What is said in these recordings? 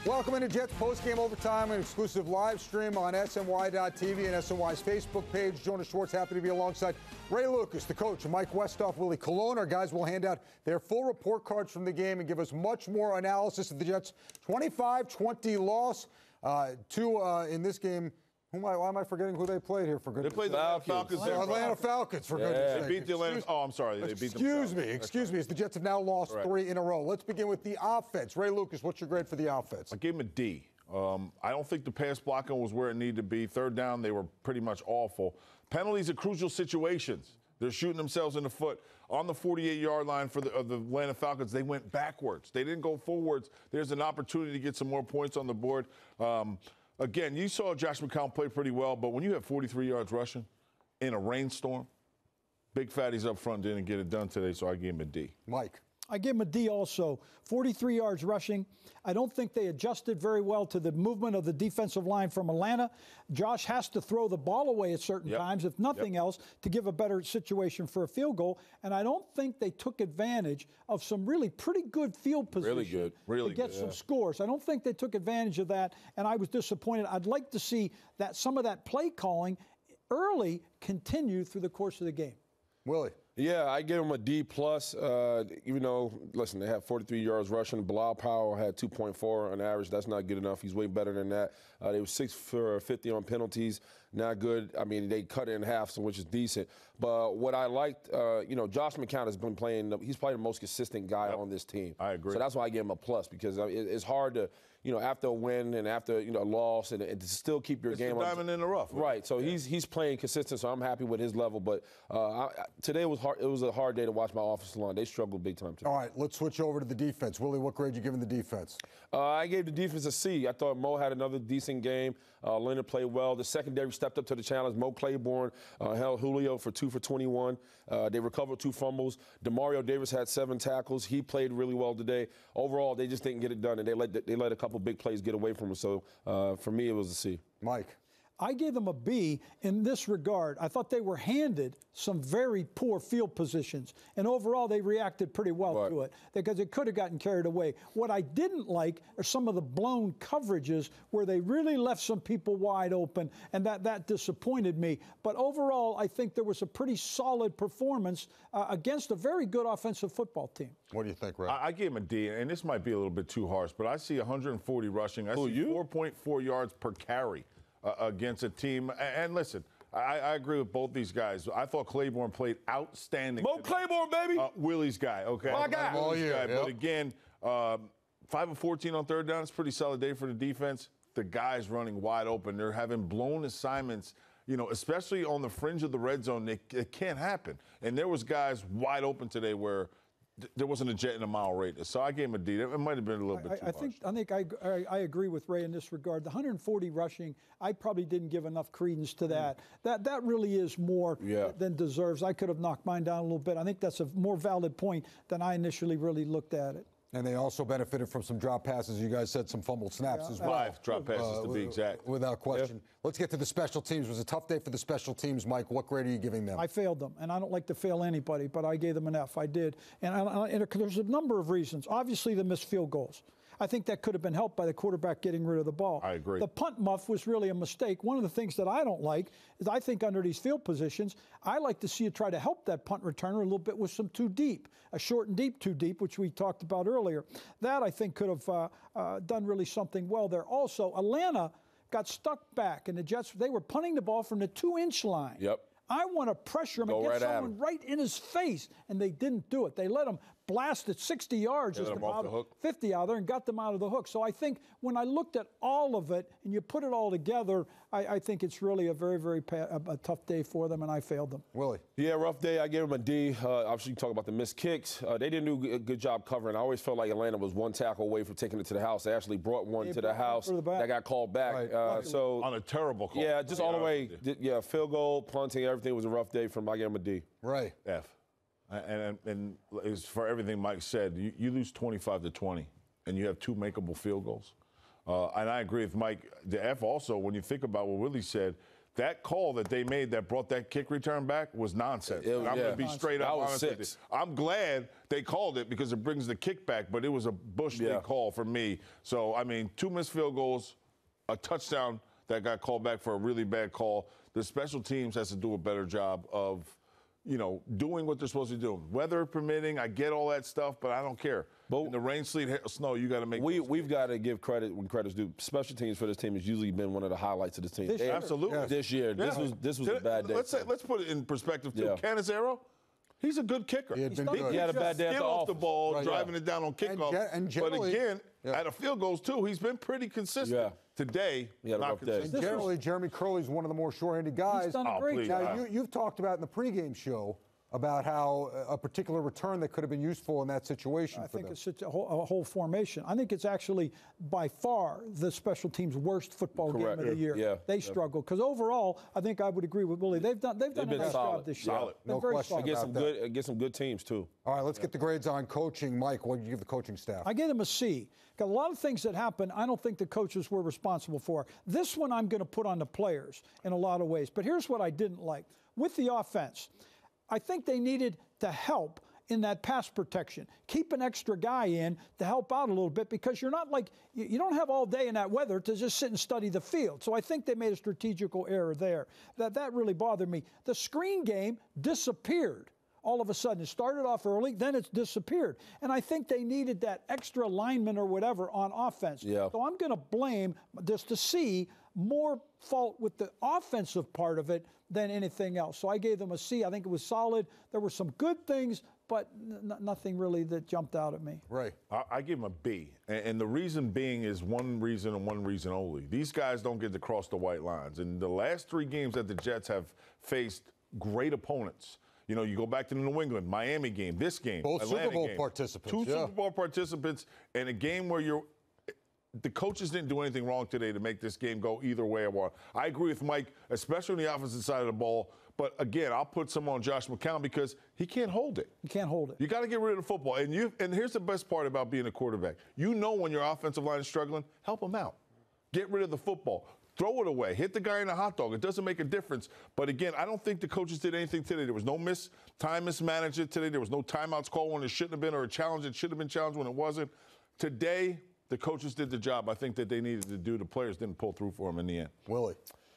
Welcome into Jets Postgame Overtime, an exclusive live stream on SNY.TV and SNY's Facebook page. Jonas Schwartz, happy to be alongside Ray Lucas, the coach, Mike Westhoff, Willie Colon. Our guys will hand out their full report cards from the game and give us much more analysis of the Jets' 25-20 loss in this game. Why am I forgetting who they played here, for goodness sake? They played the Atlanta Falcons. Atlanta Falcons, for goodness sake. They beat the Atlanta. Oh, I'm sorry. They beat them. Excuse me. As the Jets have now lost 3 in a row. Let's begin with the offense. Ray Lucas, what's your grade for the offense? I gave him a D. I don't think the pass blocking was where it needed to be. Third down, they were pretty much awful. Penalties are crucial situations. They're shooting themselves in the foot. On the 48-yard line for the Atlanta Falcons, they went backwards. They didn't go forwards. There's an opportunity to get some more points on the board. Again, you saw Josh McCown play pretty well, but when you have 43 yards rushing in a rainstorm, big fatties up front didn't get it done today, so I gave him a D. Mike. I give him a D also. 43 yards rushing. I don't think they adjusted very well to the movement of the defensive line from Atlanta. Josh has to throw the ball away at certain times, if nothing else, to give a better situation for a field goal. And I don't think they took advantage of some really pretty good field position to get some scores. I don't think they took advantage of that, and I was disappointed. I'd like to see that some of that play calling early continue through the course of the game. Willie. Yeah, I give him a D+. Even though, listen, they had 43 yards rushing. Bilal Powell had 2.4 on average. That's not good enough. He's way better than that. They were 6 for 50 on penalties. Not good. I mean, they cut it in half, which is decent. But what I liked, Josh McCown has been playing. He's probably the most consistent guy on this team. I agree. So that's why I give him a plus, because it's hard to, after a win and after a loss, and to still keep your game on. Diamond in the rough. Right. So he's playing consistent. So I'm happy with his level. But today was hard. It was a hard day to watch my offensive line. They struggled big time today. All right, let's switch over to the defense. Willie, what grade you giving the defense? I gave the defense a C. I thought Mo had another decent game. Leonard played well. The secondary stepped up to the challenge. Mo Claiborne held Julio for 2 for 21. They recovered 2 fumbles. Demario Davis had 7 tackles. He played really well today. Overall, they just didn't get it done, and they let a couple big plays get away from them. So for me, it was a C. Mike. I gave them a B in this regard. I thought they were handed some very poor field positions, and overall they reacted pretty well to it, because it could have gotten carried away. What I didn't like are some of the blown coverages where they really left some people wide open, and that disappointed me. But overall, I think there was a pretty solid performance against a very good offensive football team. What do you think, Ray? I gave him a D, and this might be a little bit too harsh, but I see 140 rushing. I see 4.4 yards per carry. Against a team. And listen, I agree with both these guys. I thought Claiborne played outstanding. Mo Claiborne, baby. Willie's guy, okay? My guy. But again, 5 of 14 on third down. It's a pretty solid day for the defense. The guys running wide open. They're having blown assignments, especially on the fringe of the red zone. It can't happen. And there was guys wide open today where there wasn't a jet in a mile radius. So I gave him a D. It might have been a little bit too harsh. I think I agree with Ray in this regard. The 140 rushing, I probably didn't give enough credence to that. That really is more than deserves. I could have knocked mine down a little bit. I think that's a more valid point than I initially really looked at it. And they also benefited from some drop passes. You guys said some fumbled snaps as well. 5 drop passes to be exact. Without question. Let's get to the special teams. It was a tough day for the special teams. Mike, what grade are you giving them? I failed them, and I don't like to fail anybody, but I gave them an F. I did. And there's a number of reasons. Obviously, the missed field goals. I think that could have been helped by the quarterback getting rid of the ball. I agree. The punt muff was really a mistake. One of the things that I don't like is I think under these field positions, I like to see you try to help that punt returner a little bit with some too deep, a short and deep, too deep, which we talked about earlier. That, I think, could have done really something well there. Also, Atlanta got stuck back, and the Jets, they were punting the ball from the 2-inch line. Yep. I want to pressure him and get someone right in his face, and they didn't do it. They let him blast it 60 yards, just about 50 out there, and got them out of the hook. So I think when I looked at all of it and you put it all together, I think it's really a very, very tough day for them, and I failed them. Willie? Yeah, rough day. I gave them a D. Obviously, you talk about the missed kicks. They didn't do a good job covering. I always felt like Atlanta was one tackle away from taking it to the house. They actually brought one to the house that got called back. So on a terrible call. Yeah, just all the way. Yeah, field goal, punting, everything was a rough day from. I gave them a D. Right. F. And as for everything Mike said, you lose 25-20, and you have 2 makeable field goals. And I agree with Mike. The F also, when you think about what Willie said, that call that they made that brought that kick return back was nonsense. I'm going to be straight up honest with you. I'm glad they called it because it brings the kick back, but it was a Bush league call for me. So, I mean, 2 missed field goals, a touchdown that got called back for a really bad call. The special teams has to do a better job of, doing what they're supposed to do. Weather permitting, I get all that stuff, but I don't care. But in the rain, sleet, snow, you got to make. We've got to give credit when credit's due. Special teams for this team has usually been one of the highlights of this team. Absolutely. Yes. This year, this was a bad day. Let's put it in perspective too. Canizero, he's a good kicker. He had a bad day at the off the ball, driving it down on kickoff. But again, at a field goals too, he's been pretty consistent. Yeah. Today, not consistent. And generally, Jeremy Curley's one of the more short-handed guys. He's done a great job. Now, you've talked about in the pregame show about how a particular return that could have been useful in that situation. I think it's a whole formation. I think it's actually by far the special team's worst football game of the year. Yeah. They struggle because overall, I think I would agree with Willie. They've done a nice job this year. Solid. No question about that. Get some good teams too. All right, let's get the grades on coaching. Mike, what did you give the coaching staff? I gave them a C. Got a lot of things that happened I don't think the coaches were responsible for. This one I'm going to put on the players in a lot of ways. But here's what I didn't like. With the offense, I think they needed to help in that pass protection. Keep an extra guy in to help out a little bit because you're not like, you don't have all day in that weather to just sit and study the field. So I think they made a strategical error there. That really bothered me. The screen game disappeared. All of a sudden, it started off early, then it's disappeared. And I think they needed that extra lineman or whatever on offense. Yeah. So I'm going to blame, just to see, more fault with the offensive part of it than anything else. So I gave them a C. I think it was solid. There were some good things, but nothing really that jumped out at me. Right. I give them a B. And the reason being is one reason and one reason only. These guys don't get to cross the white lines. And the last 3 games that the Jets have faced great opponents. You go back to the New England, Miami game, this game, both Atlanta Super Bowl game. participants. 2 Super Bowl participants in a game where the coaches didn't do anything wrong today to make this game go either way. I agree with Mike, especially on the offensive side of the ball. But again, I'll put some on Josh McCown because he can't hold it. You can't hold it. You got to get rid of the football. And here's the best part about being a quarterback. When your offensive line is struggling, help them out. Get rid of the football. Throw it away. Hit the guy in the hot dog. It doesn't make a difference. But again, I don't think the coaches did anything today. There was no time mismanagement today. There was no timeouts called when it shouldn't have been, or a challenge that should have been challenged when it wasn't. Today, the coaches did the job I think that they needed to do. The players didn't pull through for them in the end. Willie.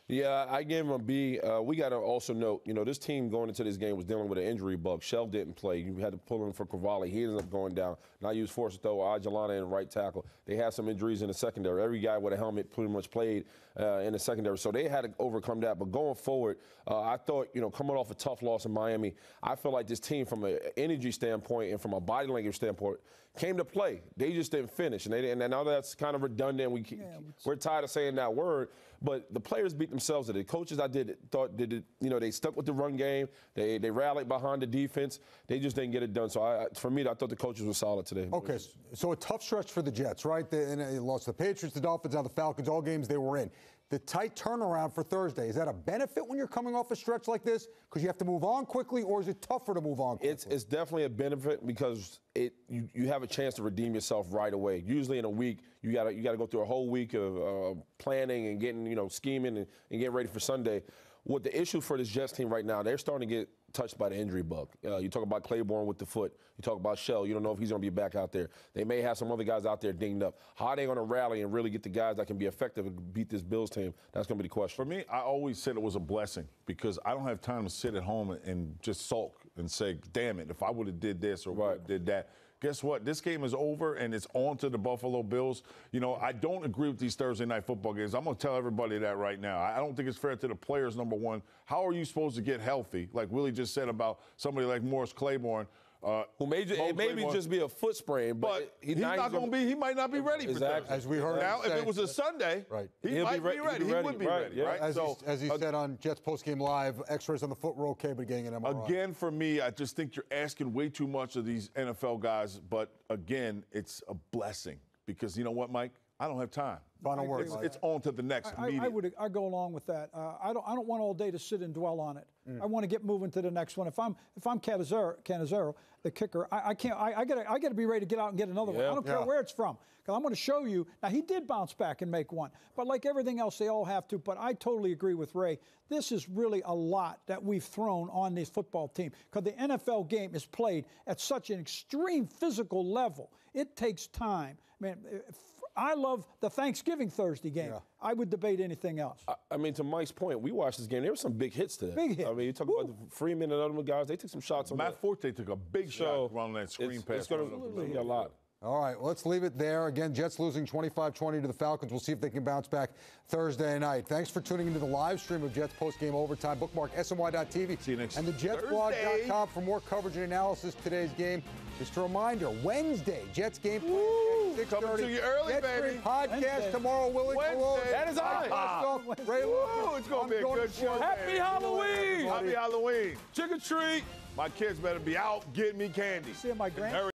Yeah, I gave him a B. We got to also note, this team going into this game was dealing with an injury bug. Shell didn't play. You had to pull him for Cavalli. He ended up going down. Now you was forced to throw Ajalana in right tackle. They had some injuries in the secondary. Every guy with a helmet pretty much played in the secondary. So they had to overcome that. But going forward, I thought, coming off a tough loss in Miami, I feel like this team from an energy standpoint and from a body language standpoint came to play. They just didn't finish. And now that's kind of redundant. We're tired of saying that word. But the players beat themselves. The coaches they stuck with the run game. They rallied behind the defense. They just didn't get it done. So for me, I thought the coaches were solid today. Okay, so a tough stretch for the Jets, right? They lost the Patriots, the Dolphins, now the Falcons, all games they were in. The tight turnaround for Thursday, is that a benefit when you're coming off a stretch like this because you have to move on quickly, or is it tougher to move on quickly? It's definitely a benefit because you have a chance to redeem yourself right away. Usually in a week, you got to go through a whole week of planning and getting, scheming and getting ready for Sunday. What the issue for this Jets team right now, they're starting to get touched by the injury bug. You talk about Claiborne with the foot. You talk about Shell. You don't know if he's going to be back out there. They may have some other guys out there dinged up. How are they going to rally and really get the guys that can be effective and beat this Bills team? That's going to be the question. For me, I always said it was a blessing because I don't have time to sit at home and just sulk and say, damn it, if I would have did this or would have did that. Guess what? This game is over, and it's on to the Buffalo Bills. I don't agree with these Thursday night football games. I'm going to tell everybody that right now. I don't think it's fair to the players, number one. How are you supposed to get healthy, like Willie just said about somebody like Morris Claiborne, who may just be a foot sprain, but he's not going to be. He might not be ready for Thursday. As we heard now, if it was a Sunday, he might be ready. He would be ready, right? As he said on Jets Postgame Live, X-rays on the foot were okay, but getting an MRI. Again, for me, I just think you're asking way too much of these NFL guys. But again, it's a blessing because you know what, Mike? I don't have time. Final word. It's on to the next meeting. I go along with that. I don't want all day to sit and dwell on it. I want to get moving to the next one. If I'm Cannizzaro, the kicker, I gotta be ready to get out and get another one. I don't care where it's from, because I'm going to show you. Now, he did bounce back and make one, but like everything else, they all have to. But I totally agree with Ray. This is really a lot that we've thrown on this football team, because the NFL game is played at such an extreme physical level. It takes time. Man, I love the Thanksgiving Thursday game. Yeah. I would debate anything else. I mean, to Mike's point, we watched this game. There were some big hits today. Big hits. I mean, you talk about the Freeman and other guys. They took some shots on Matt Forte took a big shot running that screen pass. It's going to be a lot. All right, let's leave it there. Again, Jets losing 25-20 to the Falcons. We'll see if they can bounce back Thursday night. Thanks for tuning into the live stream of Jets postgame overtime. Bookmark SNY.TV See you next and the JetsBlog.com for more coverage and analysis of today's game. Just a reminder, Wednesday, Jets game plan at 6:30. Coming to you early, Jets baby. Podcast Wednesday. Tomorrow, Willie Colon. That is on. Ray Lucas. It's going to be a good show. Happy Halloween. Happy Halloween. Trick or treat. My kids better be out getting me candy. See my grand.